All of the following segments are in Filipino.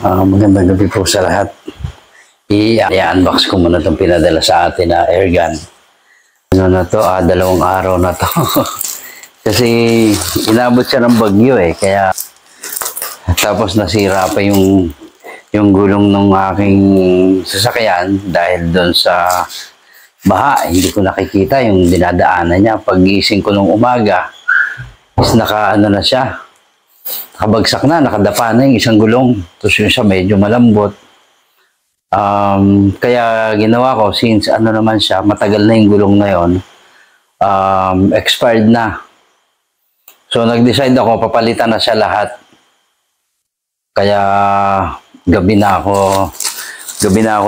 Magandang gabi po sa lahat. I-unbox ko muna itong pinadala sa atin na airgun. Ano na to? 2 araw na to. Kasi inabot siya ng bagyo kaya tapos nasira pa yung gulong ng aking sasakyan dahil doon sa baha. Hindi ko nakikita yung dinadaanan niya. Pag-gising ko nung umaga, is na siya. Nakabagsak na, nakadapa na yung isang gulong. Tapos yung siya medyo malambot. Kaya ginawa ko, since naman siya, matagal na yung gulong na yun, expired na. So nag-decide ako, papalitan na siya lahat. Kaya gabi na ako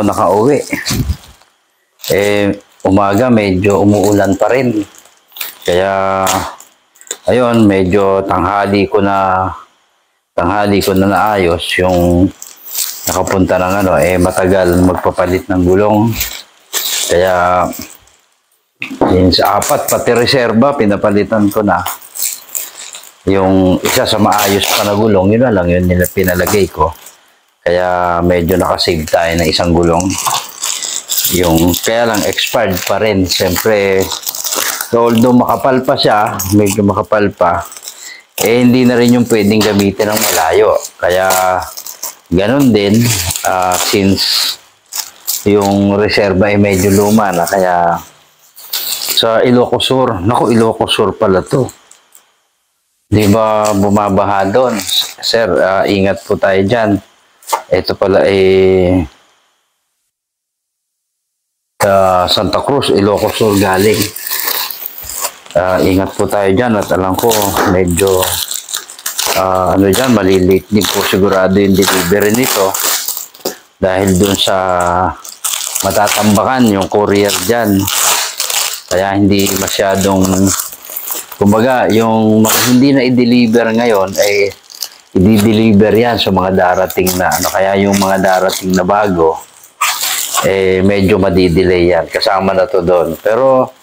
nakauwi. Umaga medyo umuulan pa rin. Kaya ayun, medyo tanghali ko na naayos yung nakapunta ng matagal magpapalit ng gulong. Kaya yun sa 4 pati reserba pinapalitan ko na. Yung isa sa maayos pa na gulong, yun na lang yun nila pinalagay ko. Kaya medyo nakasave tayo ng isang gulong. Yung kaya lang expired pa rin. Siyempre, although makapal pa siya, medyo makapal pa, hindi na rin yung pwedeng gamitin ng malayo. Kaya, ganun din, since yung reserva ay medyo luma na, kaya sa Ilocos Sur, naku, Ilocos Sur pala to. Di ba bumabaha doon? Sir, ingat po tayo dyan. Ito pala Santa Cruz, Ilocos Sur galing. Ingat po tayo dyan at alam ko medyo dyan, malilate din po sigurado yung delivery nito dahil dun sa matatambakan yung courier dyan. Kaya hindi masyadong, kumbaga, yung hindi na i-deliver ngayon ay i-deliver yan sa mga darating na kaya yung mga darating na bago medyo madidelay yan. Kasama na to doon. Pero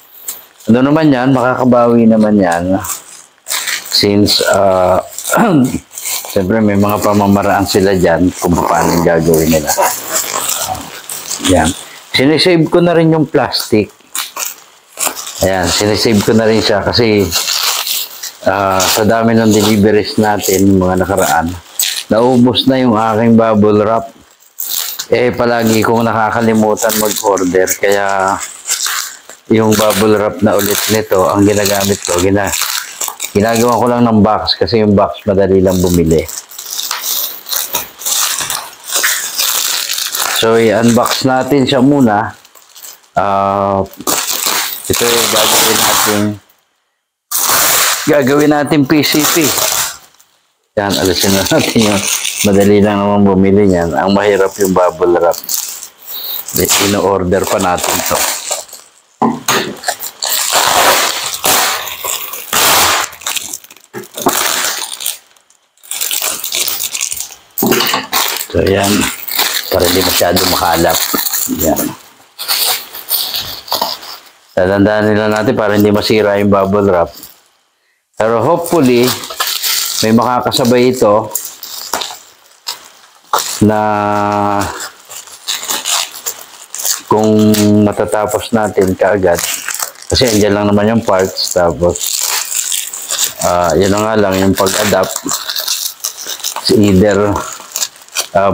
naman yan, makakabawi naman yan. Since siyempre may mga pamamaraan sila dyan kung paano gagawin nila. Yan. Sinisave ko na rin yung plastic. Ayan, sinisave ko na rin siya kasi sa dami ng deliveries natin, mga nakaraan, naubos na yung aking bubble wrap. Palagi kong nakakalimutan mag-order. Kaya yung bubble wrap na ulit nito, ang ginagamit ko, ginagawa ko lang ng box kasi yung box madali lang bumili. So, i-unbox natin siya muna. Ito yung gagawin natin PCP. Yan, alisin na natin yun. Madali lang naman bumili niyan. Ang mahirap yung bubble wrap. Ino-order pa natin to. So, yan. Para hindi masyado makalap. Yan. Tatandaan nila natin para hindi masira yung bubble wrap. Pero hopefully, may makakasabay ito na kung matatapos natin kaagad. Kasi andyan lang naman yung parts. Tapos, yun na nga lang, yung pag-adapt. Either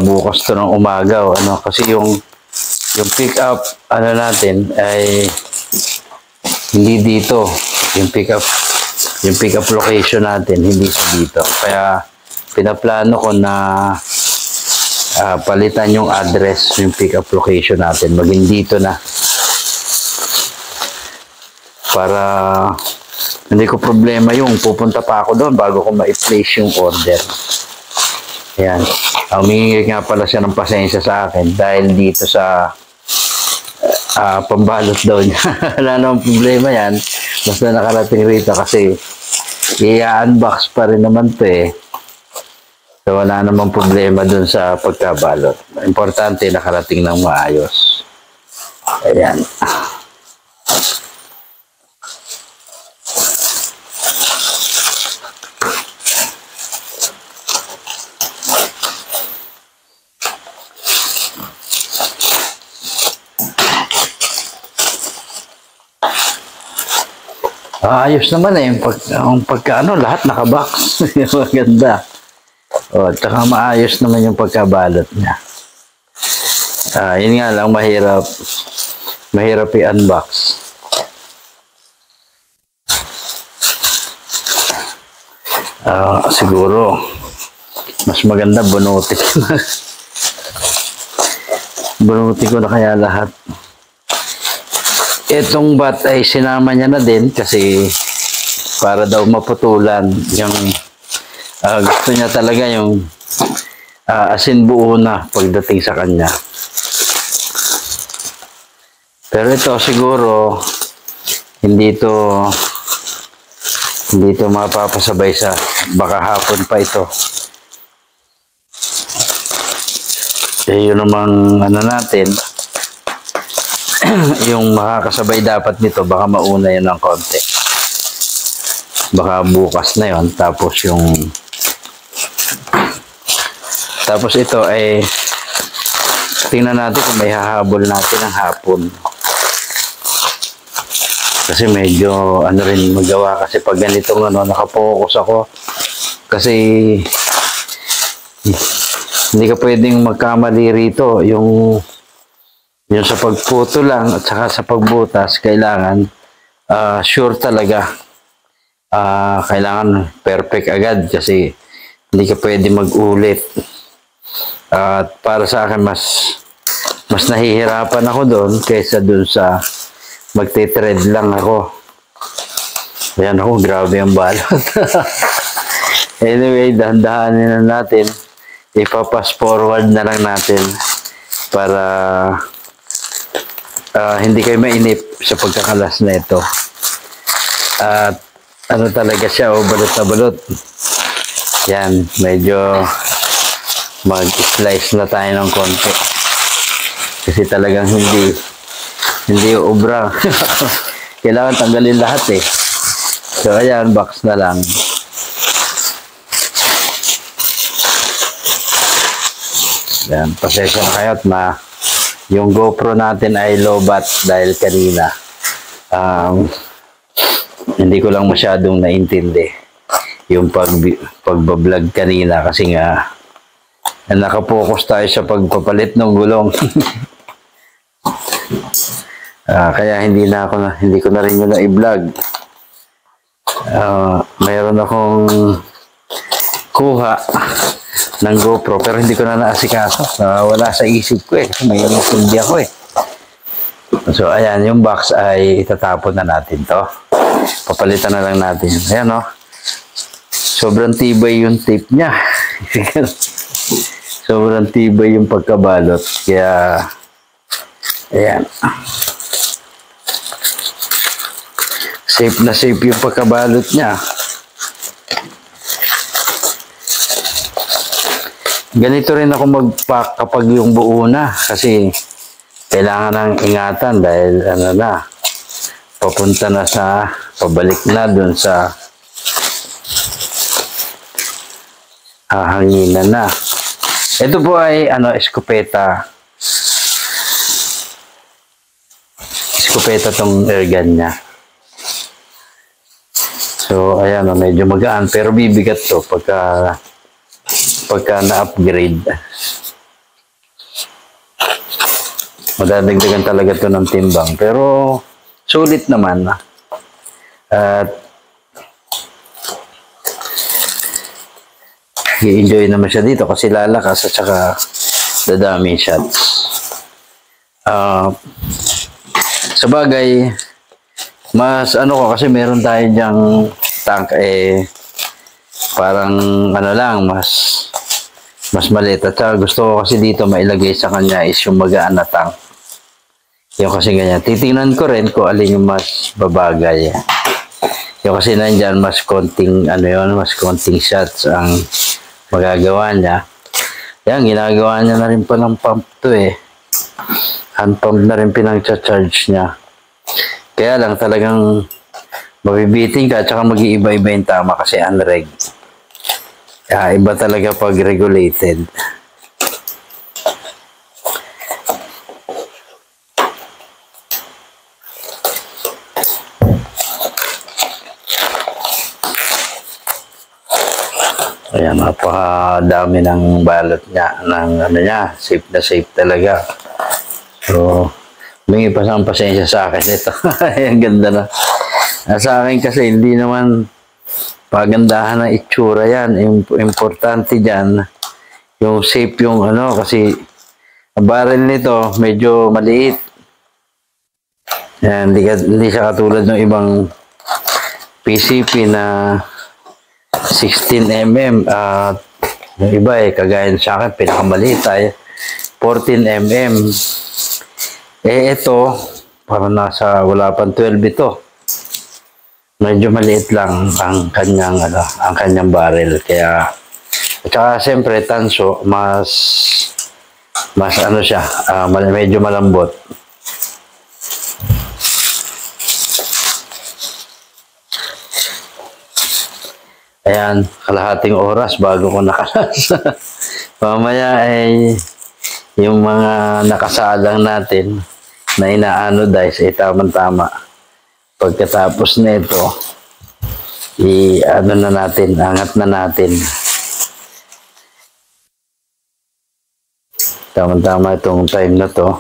bukas to ng umaga o kasi yung pick up natin ay hindi dito. Yung pick up location natin hindi sa dito. Kaya pinaplano ko na palitan yung address, yung pick up location natin, maging dito na para hindi ko problema yung pupunta pa ako doon bago ko ma-place yung order. Ayan. Humingi nga pala siya ng pasensya sa akin dahil dito sa pambalot daw niya. Wala namang problema yan. Basta nakarating rito kasi i-unbox pa rin naman to So wala namang problema dun sa pagkabalot. Importante nakarating ng maayos. Ayan. Ayos naman eh. Yung pagka ano, lahat nakabox. Maganda. O, tsaka maayos naman yung pagkabalot niya. Yun nga lang, mahirap. Mahirap i-unbox. Siguro, mas maganda bunuti ko na. Bunuti ko na kaya lahat. Itong bat ay sinama niya na din kasi para daw maputulan yung gusto niya talaga yung asin buo na pagdating sa kanya. Pero ito siguro hindi ito mapapasabay sa baka hapon pa ito. Yun namang ano natin yung makakasabay dapat nito baka mauna yun ng konti. Baka bukas na yun. Tapos ito ay tingnan natin kung may hahabol natin ng hapon. Kasi medyo ano rin magawa kasi pag ganitong ano nakapokus ako kasi hindi ka pwedeng magkamali rito yung sa pagputo lang at saka sa pagbutas kailangan sure talaga kailangan perfect agad kasi hindi ka pwede mag-ulit at para sa akin mas nahihirapan ako doon kaysa doon sa magte-thread lang ako. Ayan ako, grabe ang balot. Anyway, dahan-dahanin na natin. Ipapass forward na lang natin para hindi kayo mainip sa pagkakalas na ito. At ano talaga siya, balot na balot. Yan, medyo mag-slice na tayo ng konti. Kasi talagang hindi obra. Kailangan tanggalin lahat eh. So ayan, box na lang. Yan, pasensya na kayo at yung GoPro natin ay low bat dahil kanina hindi ko lang masyadong naintindi yung pagbablog kanina kasi nga nakapokus tayo sa pagpapalit ng gulong. Kaya hindi ko na rin yun na i-vlog. Mayroon akong kuha ng GoPro pero hindi ko na naasikaso. Wala sa isip ko eh. May hindi ako eh. So ayan, yung box ay itatapon na natin to. Papalitan na lang natin. Ayan o. Sobrang tibay yung tape niya. Sobrang tibay yung pagkabalot. Kaya ayan. Safe na safe yung pagkabalot niya. Ganito rin ako mag-pack kapag yung buo na. Kasi kailangan ng ingatan dahil ano na, papunta na pabalik na dun sa hanginan na. Ito po ay eskopeta. Eskopeta tong airgun niya. So, ayan, medyo magaan. Pero bibigat to pagka na-upgrade. Madadagdagan talaga to ng timbang. Pero, sulit naman. At, i-enjoy naman siya dito kasi lalakas at saka dadami shots. Sa bagay, mas ko kasi meron tayo dyang tank parang lang mas maliit at gusto ko kasi dito mailagay sa kanya is yung magaan na tank yung kasi ganyan titingnan ko rin kung alin yung mas babagay yung kasi nandyan mas konting mas konting shots ang magagawa niya yan ginagawa niya na rin pa ng pump to hand pump na rin pinang-charge niya. Kaya lang talagang mabibiting ka at saka mag-iiba-iba yung tama kasi unreg. Iba talaga pag regulated. Ayan, napakadami ng balot niya, ng ano niya, safe na safe talaga. So, humingi pa siyang pasensya sa akin ito. Ang ganda na. Sa akin kasi hindi naman pagandahan ng itsura yan. Importante dyan, yung safe yung ano, kasi ang barrel nito medyo maliit. Yan, hindi siya katulad ng ibang PCP na 16mm. Yung iba kagaya sa akin, pinakamaliit ay 14mm. Ito, parang wala pang 12 ito. Medyo maliit lang ang kanyang barrel. Kaya, at saka siyempre, tanso, mas ano siya, medyo malambot. Ayan, kalahating oras bago ko nakalas. Mamaya yung mga nakasalang natin na ina-anodize tamang-tama. Pagkatapos nito, angat na natin. Tama-tama itong time na to.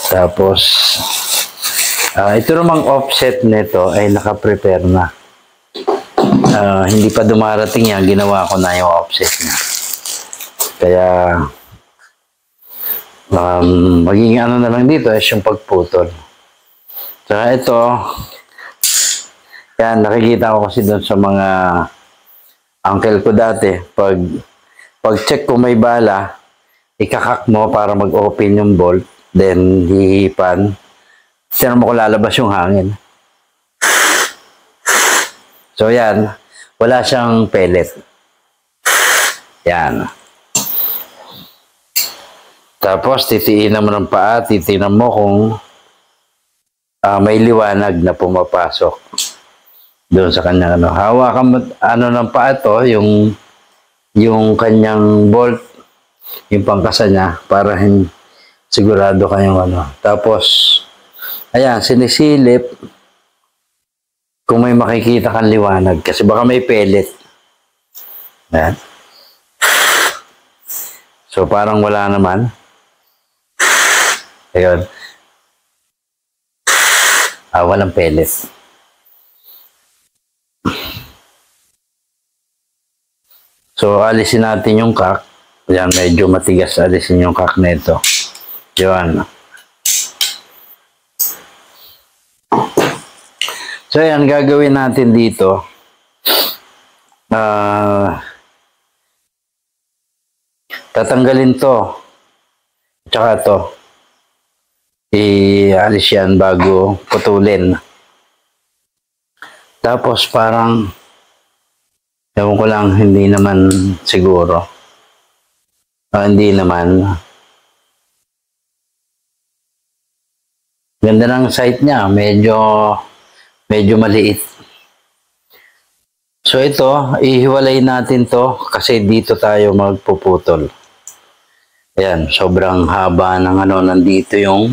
Tapos, ito namang offset nito ay naka-prepare na. Hindi pa dumarating yan, ginawa ko na yung offset niya. Kaya, magiging ano na lang dito is yung pagputol. Saka ito, yan, nakikita ko kasi doon sa mga uncle ko dati, pag check kung may bala, ikakak mo para mag-open yung bolt, then hihipan, sino mo kung lalabas yung hangin. So yan, wala siyang pellet. Yan. Tapos titiin mo ng paa, titingnan mo kung may liwanag na pumapasok doon sa kanyang ano. Hawakan mo ng paa to, yung kanyang bolt, yung pangkasa niya para sigurado kayong ano. Tapos ayan, sinisilip kung may makikita kang liwanag kasi baka may pellet. Ayan. So parang wala naman. Ayun. Walang pellet. So alisin natin yung cock. Ayan, medyo matigas. Alisin yung cock na ito. Yun. So yan, gagawin natin dito. Tatanggalin to. Tsaka to. Ialis yan bago putulin. Tapos parang, ewan ko lang, hindi naman siguro. Hindi naman. Ganda ng sight niya. Medyo maliit. So ito, ihiwalay natin to kasi dito tayo magpuputol. Ayan, sobrang haba ng nandito yung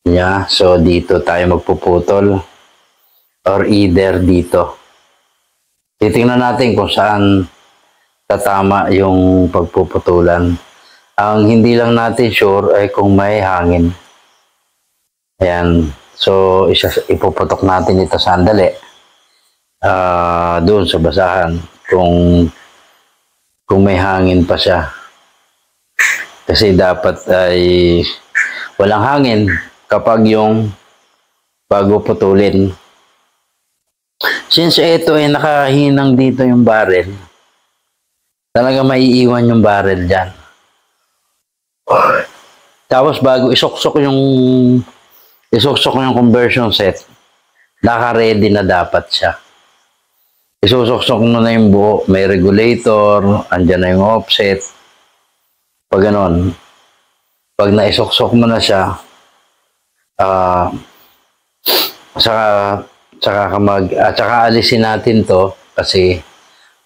niya. So dito tayo magpuputol or either dito. Titingnan natin kung saan tatama yung pagpuputulan. Ang hindi lang natin sure ay kung may hangin. Ayan. So, ipuputok natin ito sandali. Doon sa basahan. Kung may hangin pa siya. Kasi dapat ay walang hangin kapag yung bago putulin. Since ito ay nakahinang dito yung barrel, talaga maiiwan yung barrel dyan. Tapos bago isuksok yung conversion set, naka-ready na dapat siya. Isusuksok mo na yung buo, may regulator, andyan na yung offset. Pag ganon, pag naisuksok mo na siya, saka alisin natin to kasi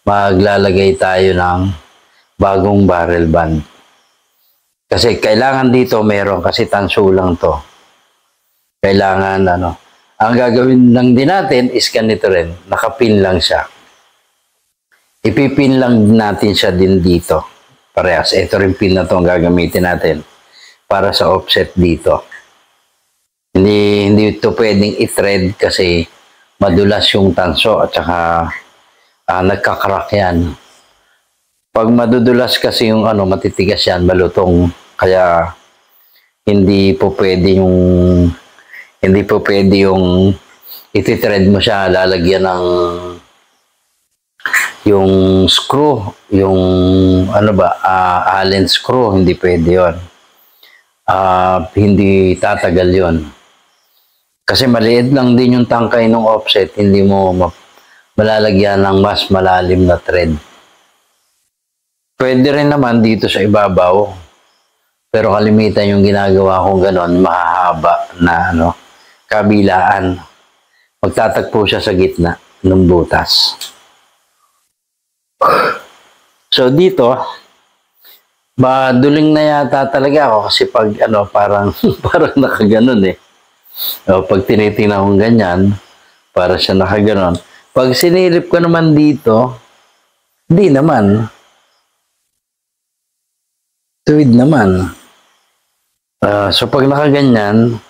maglalagay tayo ng bagong barrel band. Kasi kailangan dito meron kasi tanso lang to. Kailangan ang gagawin lang din natin is ganito rin, nakapin lang siya. ipipin lang natin siya din dito. Parehas. Ito rin pin na to ang gagamitin natin para sa offset dito. Hindi ito pwedeng i-thread kasi madulas yung tanso at saka nagkakrak yan. Pag madudulas kasi yung matitigas yan, malutong. Kaya hindi po pwede yung iti-thread mo siya, lalagyan ng yung screw, yung Allen screw, hindi pwede yun. Hindi tatagal yun. Kasi maliit lang din yung tangkay ng offset, hindi mo malalagyan ng mas malalim na thread. Pwede rin naman dito sa ibabaw, pero kalimitan yung ginagawa kong ganon, mahahaba na kabilaan. Magtatagpo siya sa gitna ng butas. So dito, duling na yata talaga ako kasi pag parang nakaganon eh. Pag tinitingnan kong ganyan, para siya nakaganon. Pag sinilip ko naman dito, di naman. Tuwid naman. So pag nakaganyan,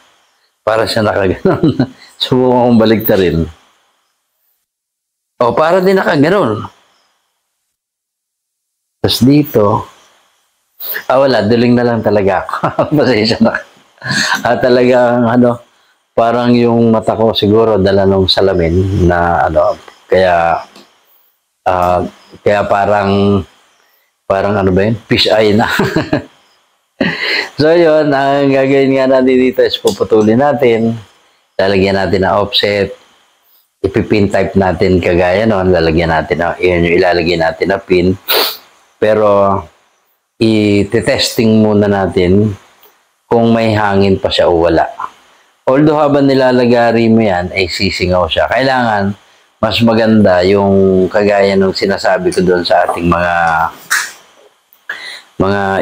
para siya nakaganon. Subukan kong baliktarin. Para din nakaganon. Tapos dito, wala, duling na lang talaga ako. Pasensya na. Talagang parang yung mata ko siguro dala nung salamin na kaya parang ba yun? Fish eye na. So yun, ang gagawin nga natin dito is puputulin natin. Lalagyan natin na offset. Ipipin type natin kagaya nun. Lalagyan natin yun yung ilalagay natin na pin. Pero i-testing muna natin kung may hangin pa siya o wala. Although habang nilalagari mo yan, ay sisingaw siya. Kailangan mas maganda yung kagaya nung sinasabi ko doon sa ating mga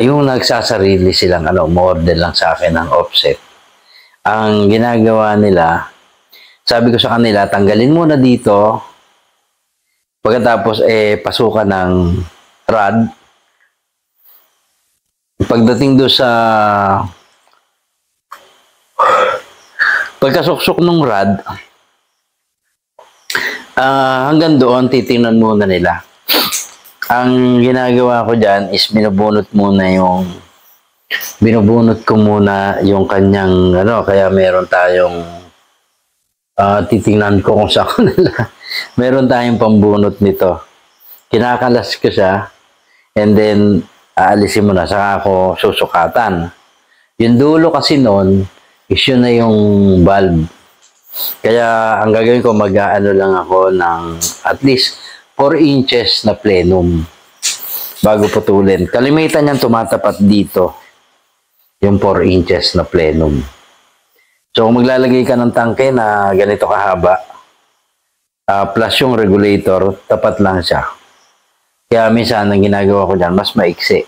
yung nagsasarili silang umorder lang sa akin ng offset. Ang ginagawa nila, sabi ko sa kanila, tanggalin muna dito. Pagkatapos pasukan ng rod. Pagdating doon sa pagkasuksok ng rod, hanggang doon titingnan muna nila. Ang ginagawa ko dyan is binubunot ko muna yung kanyang kaya meron tayong titingnan ko kung saan nila. Meron tayong pambunot nito. Kinakalas ko siya and then aalisin mo na, saka ako susukatan. Yung dulo kasi noon is yun na yung valve. Kaya ang gagawin ko, lang ako ng at least 4 inches na plenum bago putulin. Kalimitan niyan tumatapat dito yung 4 inches na plenum. So kung maglalagay ka ng tangke na ganito kahaba, plus yung regulator, tapat lang siya. Kaya minsan, ang ginagawa ko dyan, mas maiksi.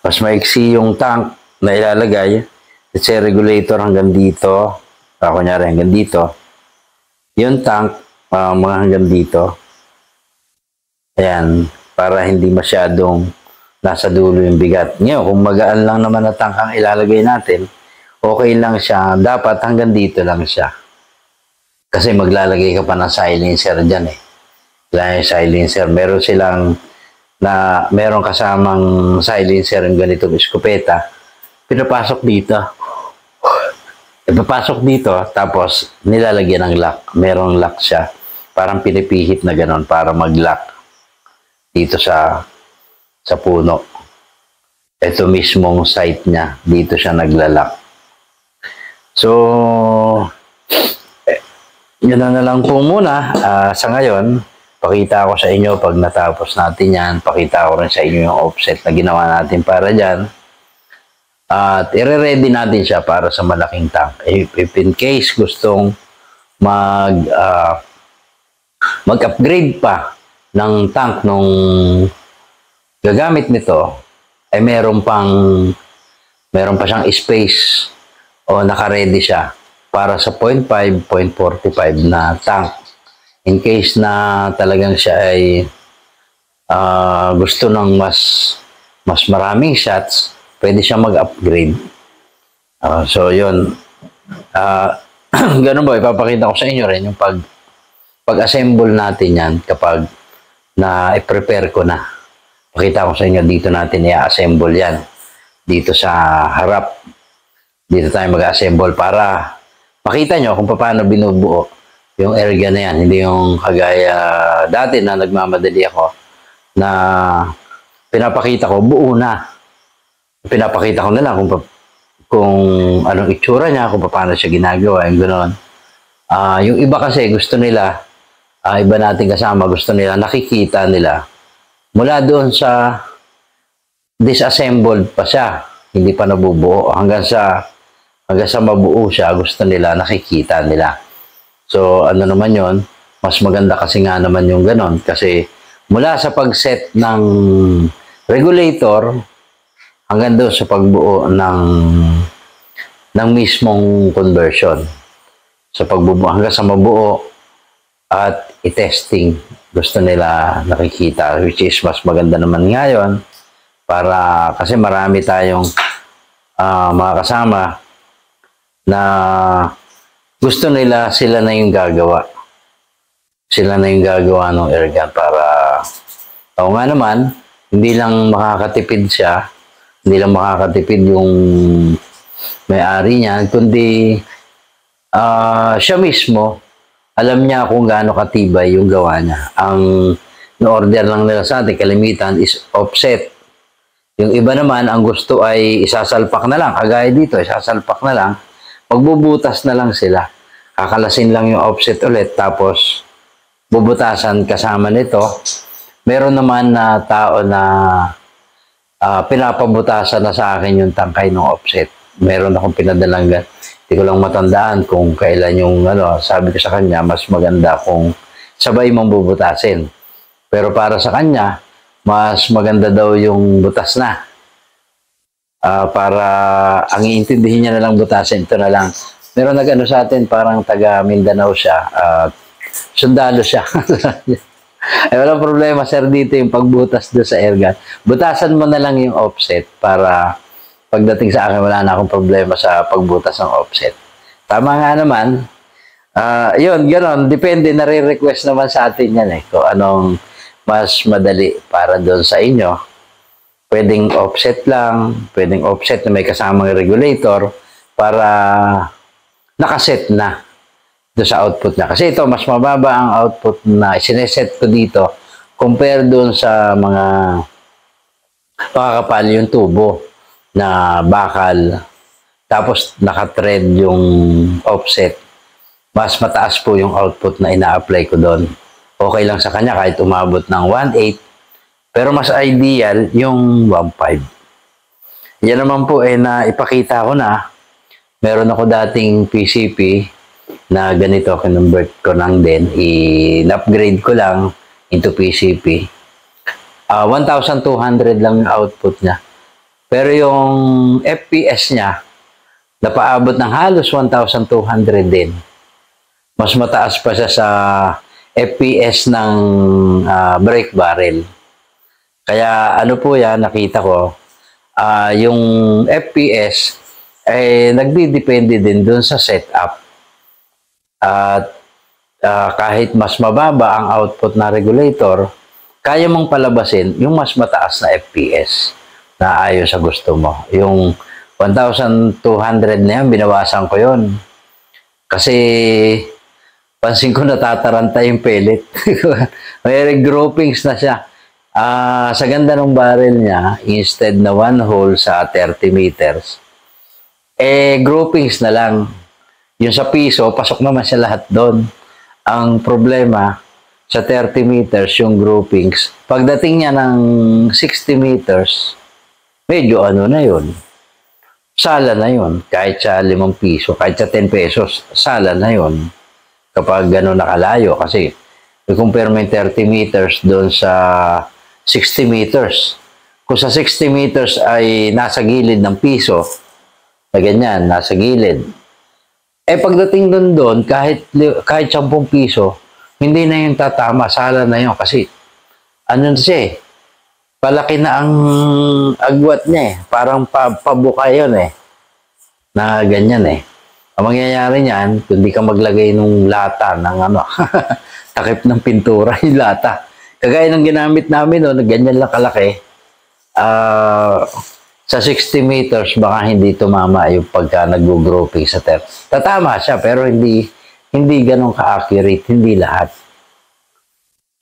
Mas maiksi yung tank na ilalagay. Let's say, regulator hanggang dito. Kunyari, hanggang dito. Yung tank, mga hanggang dito. Ayan, para hindi masyadong nasa dulo yung bigat. Ngayon, kung magaan lang naman na tank ang ilalagay natin, okay lang siya. Dapat hanggang dito lang siya. Kasi maglalagay ka pa ng silencer dyan eh. Yung silencer, meron kasamang silencer yung ganitong iskopeta, pinapasok dito. Ipapasok dito, tapos nilalagyan ng lock. Merong lock siya. Parang pinipihit na ganon para mag-lock dito sa puno. Ito mismong site niya. Dito siya naglalak. So, yun na lang po muna. Sa ngayon, pakita ko sa inyo pag natapos natin yan. Pakita ko rin sa inyo yung offset na ginawa natin para dyan. At i-ready natin siya para sa malaking tank. If in case gustong mag-upgrade pa ng tank nung gagamit nito, ay meron pa siyang space o naka-ready siya para sa 0.5, 0.45 na tank. In case na talagang siya ay gusto ng mas maraming shots, pwede siya mag-upgrade. So yun, ganun ba, ipapakita ko sa inyo rin yung pag-assemble natin yan kapag na-prepare ko na. Pakita ko sa inyo, dito natin i-assemble yan. Dito sa harap. Dito tayo mag-assemble para makita nyo kung paano binubuo yung airgun na yan. Hindi yung kagaya dati na nagmamadali ako na pinapakita ko, buo na. Pinapakita ko na lang kung anong itsura niya, kung paano siya ginagawa, yung gano'n. Yung iba kasi gusto nila, iba nating kasama, gusto nila, nakikita nila, mula doon sa disassembled pa siya, hindi pa nabubuo, hanggang sa mabuo siya, gusto nila, nakikita nila. So, ano naman yon, mas maganda kasi nga naman yung gano'n, kasi mula sa pag-set ng regulator, hanggang doon sa pagbuo ng mismong conversion. Sa pagbubuo, hanggang sa mabuo at i-testing. Gusto nila nakikita, which is mas maganda naman ngayon para kasi marami tayong mga kasama na gusto nila sila na yung gagawa. Sila na yung gagawa ng airgun para o nga naman, hindi lang makakatipid siya, hindi lang makakatipid yung may-ari niya, kundi siya mismo, alam niya kung gaano katibay yung gawa niya. Ang na-order lang nila sa atin, kalimitan, is offset. Yung iba naman, ang gusto ay isasalpak na lang. Kagaya dito, isasalpak na lang. Magbubutas na lang sila. Kakalasin lang yung offset ulit, tapos bubutasan kasama nito. Meron naman na tao na pinapabutasan na sa akin yung tangkay ng offset. Meron akong pinadalang, hindi ko lang matandaan kung kailan yung sabi ko sa kanya, mas maganda kung sabay mong bubutasin. Pero para sa kanya, mas maganda daw yung butas na. Para ang iintindihin niya na lang butasin, ito na lang. Meron nag-ano sa atin, parang taga Mindanao siya, sundalo siya. Ay, walang problema, sir, dito yung pagbutas doon sa airgun. Butasan mo na lang yung offset para pagdating sa akin, wala na akong problema sa pagbutas ng offset. Tama nga naman. Yun, gano'n. Depende, nare-request naman sa atin yan kung anong mas madali para doon sa inyo. Pwedeng offset lang, pwedeng offset na may kasamang regulator para nakaset na doon sa output niya. Kasi ito, mas mababa ang output na sineset ko dito compare doon sa mga pakakapal yung tubo na bakal. Tapos naka-thread yung offset. Mas mataas po yung output na ina-apply ko doon. Okay lang sa kanya kahit umabot ng 1.8. Pero mas ideal yung 1.5. Yan naman po na ipakita ko na. Meron ako dating PCP na ganito, kinonvert ko lang din. I-upgrade ko lang into PCP. 1,200 lang yung output niya. Pero yung FPS niya, napaabot ng halos 1,200 din. Mas mataas pa siya sa FPS ng brake barrel. Kaya ano po yan, nakita ko, yung FPS ay nagdidepende din dun sa setup. At kahit mas mababa ang output na regulator, kaya mong palabasin yung mas mataas na FPS na ayon sa gusto mo. Yung 1,200 na yan, binawasan ko yun. Kasi pansin ko natataranta yung pellet. May groupings na siya. Sa ganda ng barrel niya, instead na one hole sa 30 meters, groupings na lang. Yung sa piso, pasok naman siya lahat doon. Ang problema, sa 30 meters, yung groupings, pagdating niya ng 60 meters, medyo na yun. Sala na yun. Kahit sa 5 piso, kahit sa 10 pesos, sala na yun. Kapag gano'n nakalayo. Kasi, i-compare mo yung 30 meters doon sa 60 meters. Kung sa 60 meters ay nasa gilid ng piso, na ganyan, nasa gilid. Pagdating doon, kahit 10 piso, hindi na yung tatama, sala na yun. Kasi ano siya eh, palaki na ang agwat niya eh. Parang pabuka yun eh. Na ganyan eh. Ang mangyayari niyan, kung di ka maglagay ng lata ng ano, takip ng pintura yung lata. Kagaya ng ginamit namin no, ganyan lang kalaki. Sa 60 meters, baka hindi tumama yung pagka nag-grouping sa turf. Tatama siya, pero hindi ganun ka-accurate, hindi lahat.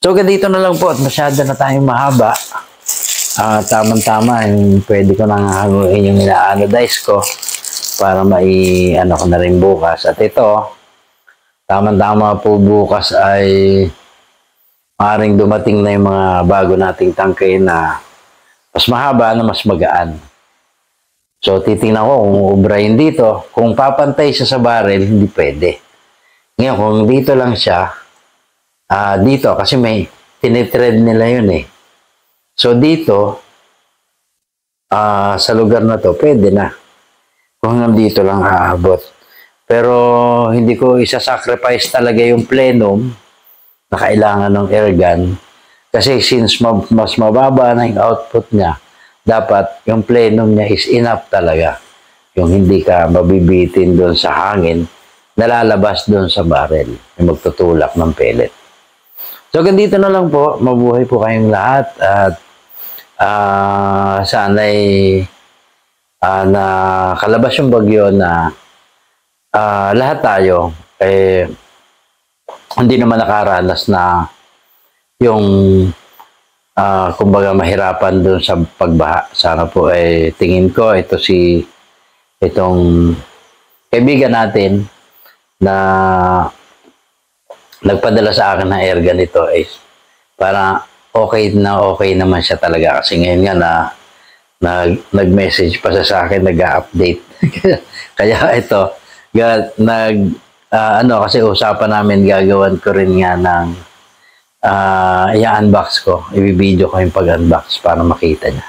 So, ganito na lang po at masyado na tayong mahaba. Tamang-tama, pwede ko nang hanguin yung ina-anodize ko para ano ko na rin bukas. At ito, tamang-tama po bukas ay maaaring dumating na yung mga bago nating tangkay na mas mahaba na mas magaan. So, titingnan ko kung ubrahin dito. Kung papantay siya sa barrel, hindi pwede. Ngayon, kung dito lang siya, dito, kasi may tinitread nila yun eh. So, dito, sa lugar na to, pwede na. Kung hanggang dito lang aabot. Pero, hindi ko isa-sacrifice talaga yung plenum na kailangan ng air gun. Kasi since mas mababa na yung output niya, dapat yung plenum niya is enough talaga. Yung hindi ka mabibitin doon sa hangin, nalalabas doon sa barrel. Yung magtutulak ng pellet. So, ganito na lang po. Mabuhay po kayong lahat. At sana'y nakalabas yung bagyo na lahat tayo hindi naman nakaranas na yung kumbaga mahirapan doon sa pagbaha. Sana po tingin ko itong kaibigan natin na nagpadala sa akin ng air gun ito para okay naman siya talaga. Kasi ngayon nga nag-message pa sa akin, nag-update. Kaya ito, kasi usapan namin, gagawan ko rin nga ng i-unbox ko. I-video ko yung pag-unbox para makita niya.